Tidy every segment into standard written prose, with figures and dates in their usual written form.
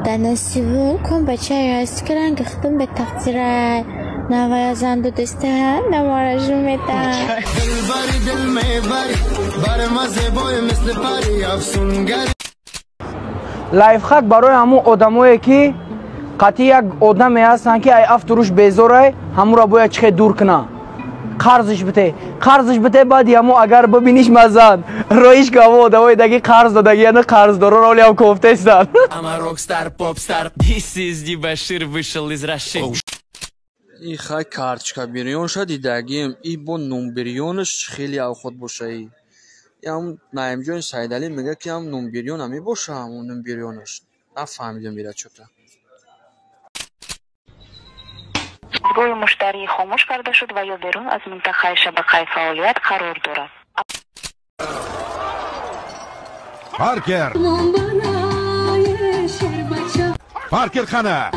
دانشجو کن بچه راست کردن گفتم به تقصیر نوای زندو دسته نوارجو میدن لایف خاک برای همون آدمایی که قطعی یک آدمی هستن که ای افتروش بیزاره همون را باید چه دور کنه قرضش بده بعد همون اگر ببینیش مزن رویش که همون آدمای دیگه قرض داده یعنی قرض داره رولی هم کوفته استن اما روکستار попстар This Дебашир вышел из России. ای خیلی کارتشکا بیریونش دیدگیم ای با نمبریونش خیلی اوخود باشه ای هم نایم جون سایدالی میگه که هم نمبریون همی باشه همون نمبریونش نفهمیدم بیره چطور گوی مشتری خاموش کرده شد و یا بیرون از منطقه شبکه فعالیت قرار دارد. پارکر خانه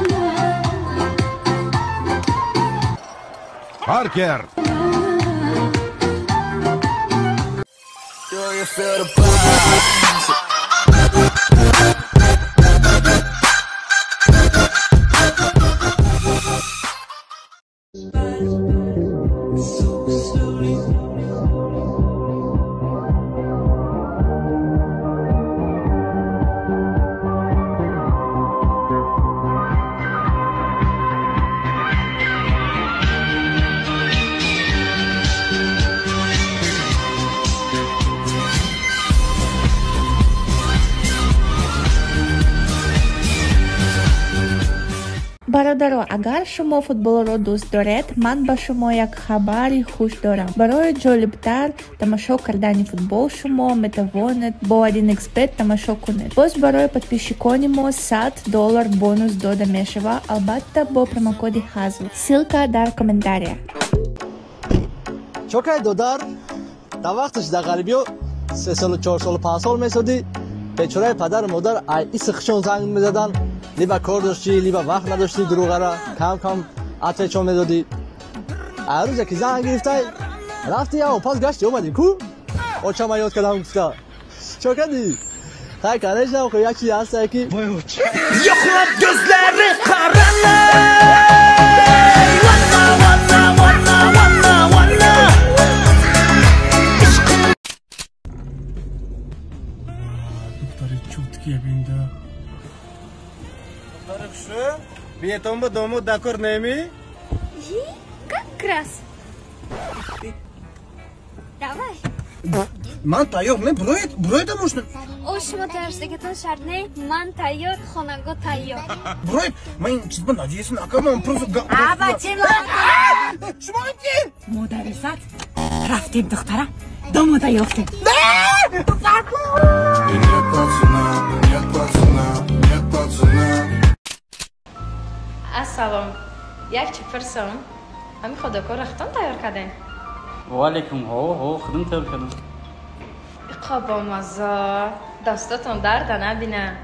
پارکر برادرو اگر شما فوتبال رو دوست دارید من با شما یک خبری خوش دارم برای جالبتر تماشا کردن فوتبال شما میتوانید با OneXBet تماشا کنید باز برای подписчикان ما $100 бонус داده میشود البته با پروموکد حذف ссылка در комментариях چوکای دودار تا وقتش در غریبیو 3 سال 4 سال 5 سال میسودی بیچاره پدر و مادر ای سخشون زنگ میزدن لیبا کار داشتی لیبا وقت نداشتی دروغه را کم کم عطفه چون میدادی هر روز که زنگ گرفته رفتی یا پاس گشتی اومدی کو اوچا ما یاد کردم گفته چو کردی خیلی کنش نم که یکی هسته که یا خود gözleri karanlık Биетон ба домод дакор неми? Как раз. Давай. Ман тайёр не буроид можно. О шумо тайёршидагатон шарт не? Ман тайёр, хонанго тайёр. Буроид, ман чиз ба надеюсь накамам просто Аба чила. Шумо ки? مادرزاد رفتیم دخترم دامادا یافتیم السلام یک چی پرسم همین خدا کار رختان تیار کردین و علیکم ها خودم تیار کردم قابا مزا دستاتون درد نبینه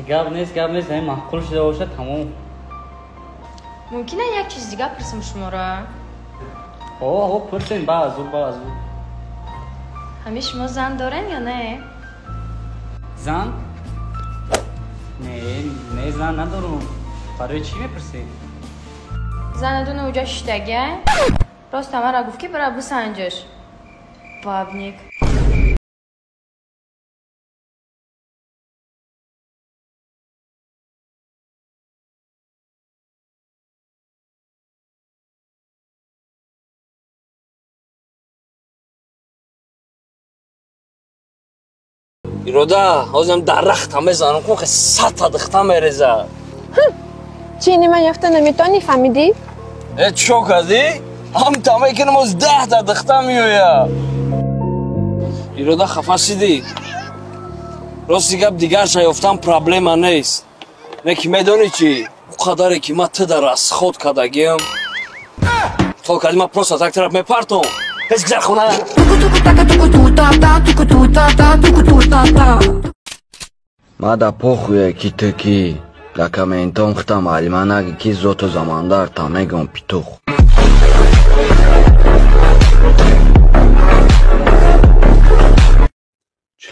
گاب نیست این معقول شده باشه تمام ممکنه یک چیز دیگه پرسم شما را پرسین بعض همه شما زن دارین یا نه؟ زن؟ نه زن ندارم برای چی میپرسید؟ زن دونه اوجا شتگه راست همه را گفت که برای بسنجش بابنیک ایرودا ازم در رخت همه زنم کن که 100 تا دختم میرزه چینی من یافته نمیتونی فهمیدی؟ چو کردی؟ هم تمه کنم از 10 تا دختم میویا ایرودا خفه شدی راستی گپ دیگر شایفتم پرابلم نیست نکی میدونی چی؟ او قدره که ما تو در از خود کدگیم تو کردی ما پروسا تک طرف میپرتم پس گذر خونه Mada pohuje ki teki, laka mentom khtam almanag ki zoto zamandar tamegon pituh.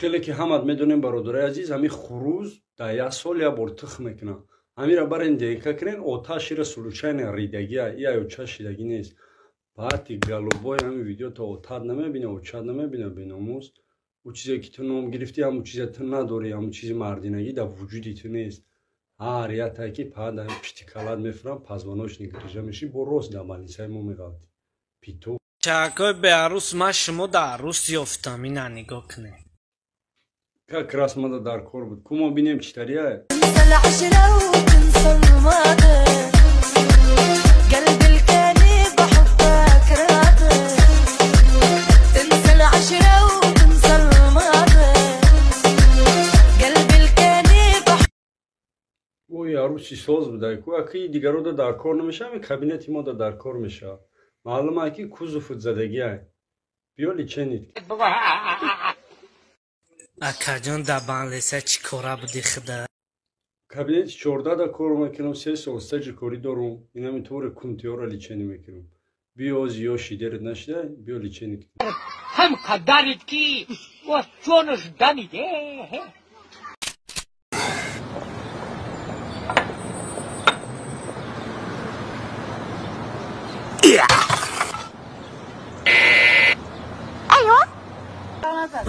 خیلی که همت میدونیم برادرای عزیز همین خروز در یک سال یا بار تخم میکنه همین را برای دیگه کنین آتش را سلوچین ریدگی یا اوچه شیدگی نیست بعدی گلوبای همین ویدیو تا آتش نمیبینه اوچه نمیبینه بیناموز او چیزی که تو نام گرفتی همون چیزی تو نداری همون چیزی مردینگی در وجودی تو نیست هر یا تاکی پاده پشتی کلاد میفرم پزمانوش نگریجه میشی با روز دمانی سای مو میگفتی پیتو چاکای به عروس ما شما در عروس یافتم این نگاه کنه که کراس ما در کار بود کما بینیم چطوریه اوی عروسی ساز بوده که اکی دیگرو دا در کار نمیشه همین کابینتی ما دا در کار میشه معلومه اکی کوز و فوت زدگی های بیالی چنید اکا جان در بانلیسه چی کاره بودی خدا کابینت 14 دا کار میکنم 3 سال استاج کاری دارم این همین طور کنتیو را لیچنی میکنم بیا زیاد شیدرت نشده بیا لیچنی هم قدرت کی و چونش دمیده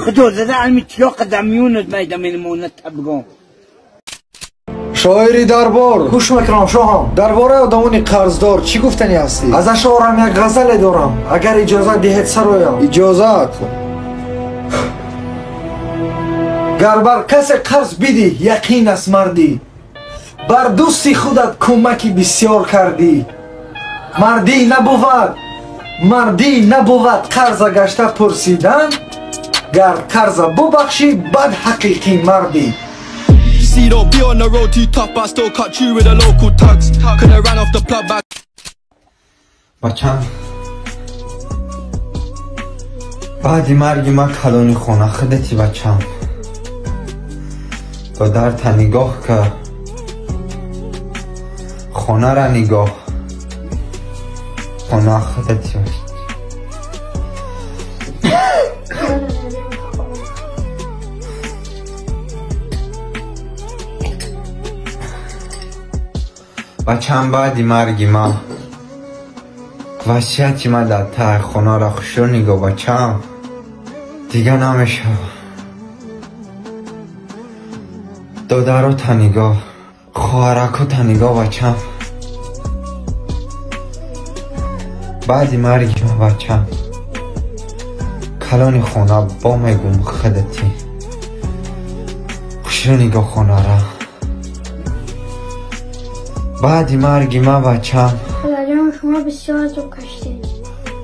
خدو زده علمی تلاق دمیونت میدم این مونت تبگم شاعری دربار گوش میکنم شاهم درباره آدمانی قرضدار چی گفتنی هستی؟ ازش آرام یک غزل دارم اگر اجازه دهید سرایم اجازت گر بر کس قرض بدی یقین است مردی بر دوستی خودت کمکی بسیار کردی مردی نبود قرض گشته پرسیدن گر قرض ببخشی بد حقیقی مردی Don't be on the road too tough, but I still cut you with the local tugs. Could've ran off the plug back. بچم بعدی مرگی ما کلونی خونه خودتی بچم با در تا نگاه که خونه را نگاه خونه خودتی بچم بعدی مرگی ما وصیتی ما در ته خونه را خوشو نگاه بچم دیگه نمیشه دادرو تا نگاه خواهرکو تا نگاه بچم بعدی مرگی ما بچم کلانی خونه با میگم خودتی خوشو نگاه خونه را بعدی مرگی ما بچم خداجان شما بسیار عذاب کشیدید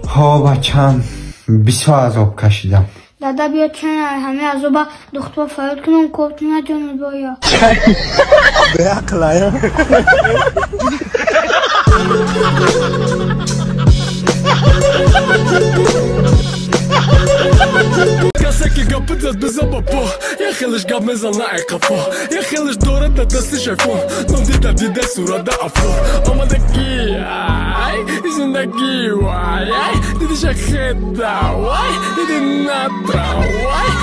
ها بچم بسیار عذاب کشیدم دادا بیا چند همه عذابا دختر فراد کنم کوبتون نجانید بایا به عقل كاسكي قبضت بزبطه يا خلش قاب مزل ناعي قفاه يا خلش دورة دستي شايفوه نمدي تبدي صورة دا أفوه أما دكي اسم دكي واي دي شخيطة واي دي نطرة واي